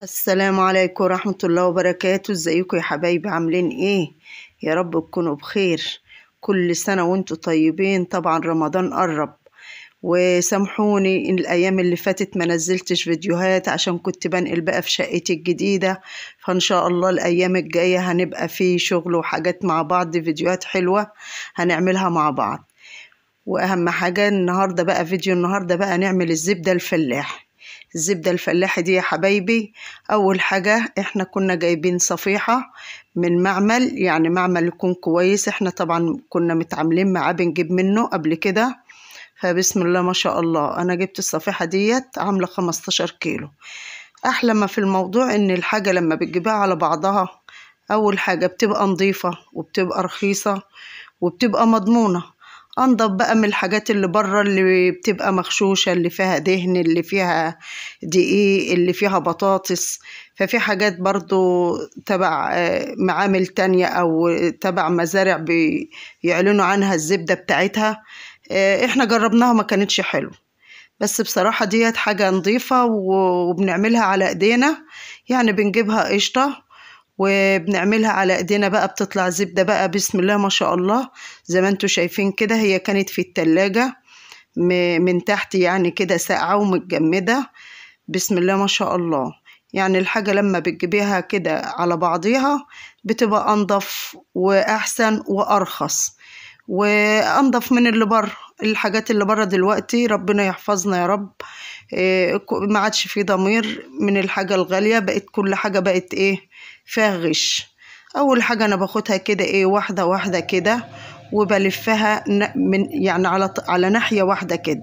السلام عليكم ورحمة الله وبركاته. ازيكم يا حبايبي؟ عاملين ايه؟ يا رب تكونوا بخير. كل سنة وانتوا طيبين. طبعا رمضان قرب، وسامحوني ان الايام اللي فاتت ما نزلتش فيديوهات عشان كنت بنقل بقى في شقتي الجديدة. فان شاء الله الايام الجاية هنبقى في شغل وحاجات مع بعض، فيديوهات حلوة هنعملها مع بعض. واهم حاجة النهاردة بقى، فيديو النهاردة بقى نعمل الزبدة الفلاح. الزبدة الفلاحي دي يا حبايبي، أول حاجة إحنا كنا جايبين صفيحة من معمل، يعني معمل يكون كويس. إحنا طبعا كنا متعاملين معاه بنجيب منه قبل كده، فبسم الله ما شاء الله. أنا جبت الصفيحة ديت عاملة 15 كيلو. أحلى ما في الموضوع إن الحاجة لما بتجيبها على بعضها، أول حاجة بتبقى نظيفة وبتبقى رخيصة وبتبقى مضمونة. انضف بقى من الحاجات اللي بره، اللي بتبقى مغشوشة، اللي فيها دهن، اللي فيها دقيق، اللي فيها بطاطس. ففي حاجات برضو تبع معامل تانية او تبع مزارع بيعلنوا عنها الزبدة بتاعتها. احنا جربناها ما كانتش حلو، بس بصراحة ديت حاجة نظيفة وبنعملها على ايدينا. يعني بنجيبها قشطة وبنعملها على ايدينا بقى، بتطلع زبدة بقى بسم الله ما شاء الله. زي ما انتوا شايفين كده، هي كانت في التلاجة من تحت يعني كده ساقعة ومتجمدة. بسم الله ما شاء الله. يعني الحاجة لما بتجيبيها كده على بعضيها بتبقى انضف واحسن وارخص وانضف من اللي بره. الحاجات اللي بره دلوقتي ربنا يحفظنا يا رب، ما عادش في ضمير من الحاجة الغالية. بقت كل حاجة بقت ايه، فيها غش. اول حاجة انا باخدها كده ايه، واحدة واحدة كده، وبلفها من يعني على ناحية واحدة كده.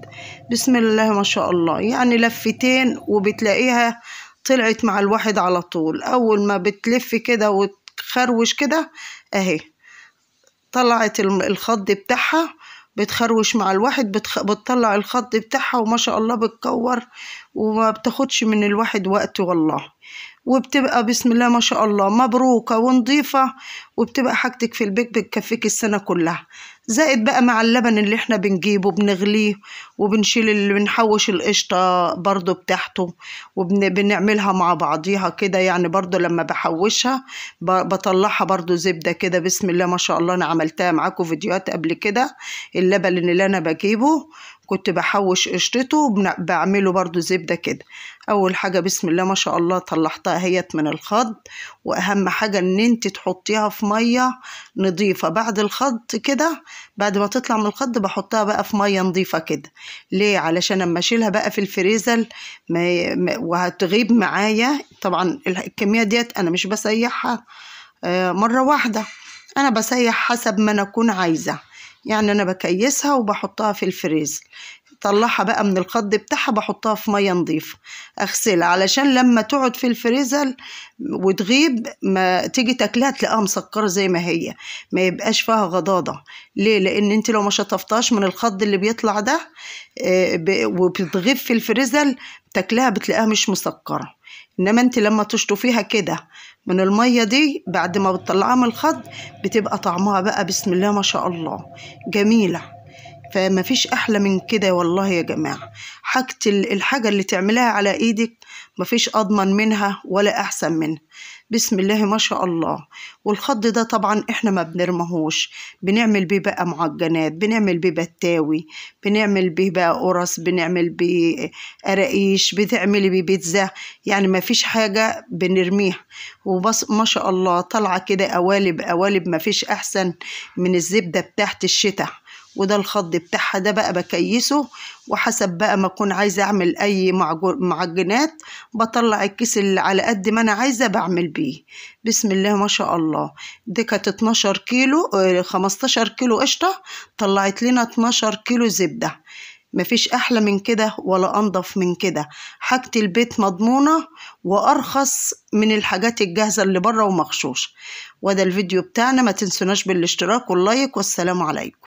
بسم الله ما شاء الله. يعني لفتين وبتلاقيها طلعت مع الواحد على طول. اول ما بتلف كده وتخروش كده اهي، طلعت الخض بتاعها. بتخروش مع الواحد، بتطلع الخض بتاعها وما شاء الله بتكور، وما بتاخدش من الواحد وقت والله. وبتبقى بسم الله ما شاء الله مبروكة ونظيفة، وبتبقى حاجتك في البيت بتكفيك السنة كلها. زائد بقى مع اللبن اللي احنا بنجيبه بنغليه، وبنشيل اللي بنحوش القشطة برضو بتاعته، وبنعملها مع بعضيها كده. يعني برضو لما بحوشها بطلعها برضو زبدة كده بسم الله ما شاء الله. انا عملتها معاكم فيديوهات قبل كده. اللبن اللي انا بجيبه كنت بحوش قشطته بعمله برضو زبدة كده. اول حاجة بسم الله ما شاء الله طلعتها هيت من الخض. واهم حاجة ان انت تحطيها في مية نظيفة بعد الخض كده. بعد ما تطلع من الخض بحطها بقى في مية نظيفة كده. ليه؟ علشان اما اشيلها بقى في الفريزر وهتغيب معايا. طبعا الكمية ديت انا مش بسيحها مرة واحدة، انا بسيح حسب ما انا اكون عايزة. يعني انا بكيسها وبحطها في الفريزر. طلعها بقى من الخض بتاعها بحطها في ميه نظيفه اغسلها، علشان لما تقعد في الفريزر وتغيب ما تيجي تاكلها تلاقيها مسكره زي ما هي، ما يبقاش فيها غضاضه. ليه؟ لان انت لو ما شطفتهاش من الخض اللي بيطلع ده وبتغيب في الفريزر تاكلها بتلاقيها مش مسكره. انما انت لما تشطفيها كده من الميه دي بعد ما بتطلعها من الخض بتبقى طعمها بقى بسم الله ما شاء الله جميله. فما فيش احلى من كده والله يا جماعه. الحاجه اللي تعملها على ايدك ما فيش اضمن منها ولا احسن منها. بسم الله ما شاء الله. والخض ده طبعا احنا ما بنرمهوش، بنعمل بيه بقى معجنات، بنعمل بيه بتاوي، بنعمل بيه بقى قرص، بنعمل بيه قراقيش، بتعملي بيه بيتزا. يعني ما فيش حاجه بنرميها. وبس ما شاء الله طالعه كده قوالب قوالب. ما فيش احسن من الزبده بتاعت الشتاء. وده الخض بتاعها ده بقى بكيسه، وحسب بقى ما اكون عايزه اعمل اي معجنات بطلع الكيس اللي على قد ما انا عايزه بعمل بيه. بسم الله ما شاء الله. دي كانت 12 كيلو 15 كيلو قشطه، طلعت لنا 12 كيلو زبده. مفيش احلى من كده ولا انضف من كده. حاجة البيت مضمونة وارخص من الحاجات الجاهزة اللي بره ومغشوش. وده الفيديو بتاعنا، ما تنسوناش بالاشتراك واللايك، والسلام عليكم.